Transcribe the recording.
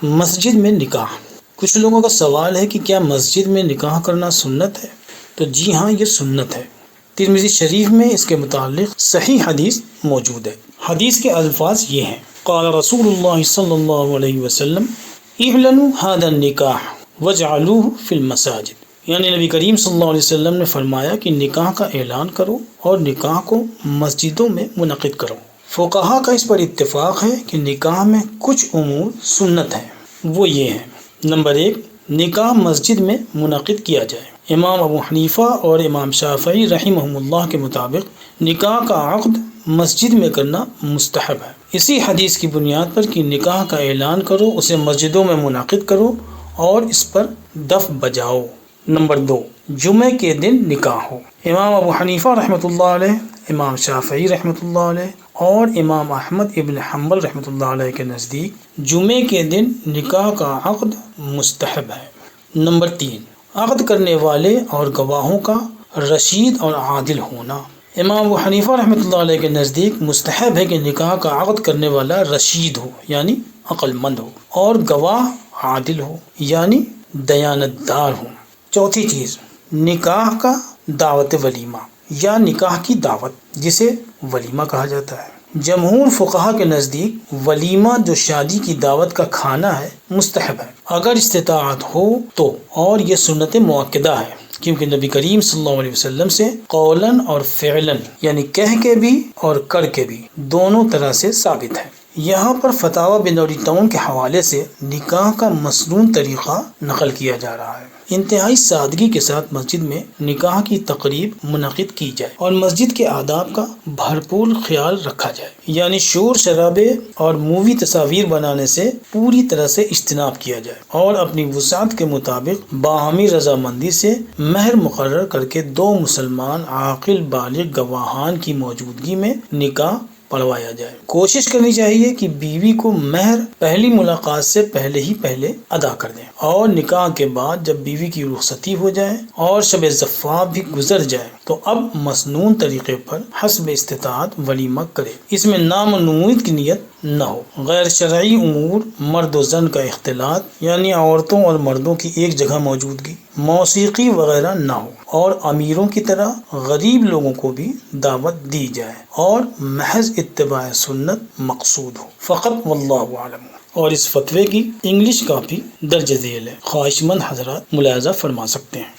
مسجد میں نکاح۔ کچھ لوگوں کا سوال ہے کہ کیا مسجد میں نکاح کرنا سنت ہے؟ تو جی ہاں، یہ سنت ہے۔ ترمذی شریف میں اس کے متعلق صحیح حدیث موجود ہے۔ حدیث کے الفاظ یہ ہیں: قال رسول اللہ صلی اللہ علیہ وسلم اعلنوا هذا النکاح واجعلوه فی المساجد، یعنی نبی کریم صلی اللہ علیہ وسلم نے فرمایا کہ نکاح کا اعلان کرو اور نکاح کو مسجدوں میں منعقد کرو۔ فقہا کا اس پر اتفاق ہے کہ نکاح میں کچھ امور سنت ہیں، وہ یہ ہیں: نمبر 1، نکاح مسجد میں منعقد کیا جائے۔ امام ابو حنیفہ اور امام شافعی رحمہم اللہ کے مطابق نکاح کا عقد مسجد میں کرنا مستحب ہے، اسی حدیث کی بنیاد پر کہ نکاح کا اعلان کرو، اسے مسجدوں میں منعقد کرو اور اس پر دف بجاؤ۔ نمبر 2، جمعہ کے دن نکاح ہو۔ امام ابو حنیفہ رحمۃ اللہ علیہ، امام شافعی رحمۃ اللہ علیہ اور امام احمد ابن حنبل رحمۃ اللہ علیہ کے نزدیک جمعے کے دن نکاح کا عقد مستحب ہے۔ نمبر 3، عقد کرنے والے اور گواہوں کا رشید اور عادل ہونا۔ امام ابو حنیفہ رحمۃ اللہ علیہ کے نزدیک مستحب ہے کہ نکاح کا عقد کرنے والا رشید ہو یعنی عقل مند ہو، اور گواہ عادل ہو یعنی دیانتدار ہو۔ چوتھی چیز، نکاح کا دعوت ولیمہ یا نکاح کی دعوت، جسے ولیمہ کہا جاتا ہے۔ جمہور فقہا کے نزدیک ولیمہ جو شادی کی دعوت کا کھانا ہے مستحب ہے اگر استطاعت ہو تو، اور یہ سنت مؤکدہ ہے کیونکہ نبی کریم صلی اللہ علیہ وسلم سے قولاً اور فعلاً یعنی کہہ کے بھی اور کر کے بھی دونوں طرح سے ثابت ہے۔ یہاں پر فتاوی بنوری ٹاؤن کے حوالے سے نکاح کا مسنون طریقہ نقل کیا جا رہا ہے: انتہائی سادگی کے ساتھ مسجد میں نکاح کی تقریب منعقد کی جائے اور مسجد کے آداب کا بھرپور خیال رکھا جائے، یعنی شور شرابے اور مووی تصاویر بنانے سے پوری طرح سے اجتناب کیا جائے اور اپنی وسعت کے مطابق باہمی رضامندی سے مہر مقرر کر کے 2 مسلمان عاقل بالغ گواہان کی موجودگی میں نکاح پڑھوایا جائے۔ کوشش کرنی چاہیے کہ بیوی کو مہر پہلی ملاقات سے پہلے ادا کر دیں، اور نکاح کے بعد جب بیوی کی رخصتی ہو جائے اور شب زفاف بھی گزر جائے تو اب مسنون طریقے پر حسب استطاعت ولیمہ کرے۔ اس میں نامنوعیت کی نیت نہ ہو، غیر شرعی امور، مرد و زن کا اختلاط یعنی عورتوں اور مردوں کی ایک جگہ موجودگی، موسیقی وغیرہ نہ ہو، اور امیروں کی طرح غریب لوگوں کو بھی دعوت دی جائے، اور محض اتباع سنت مقصود ہو فقط، واللہ اعلم۔ اور اس فتوے کی انگلش کاپی درج ذیل ہے، خواہش مند حضرات ملاحظہ فرما سکتے ہیں۔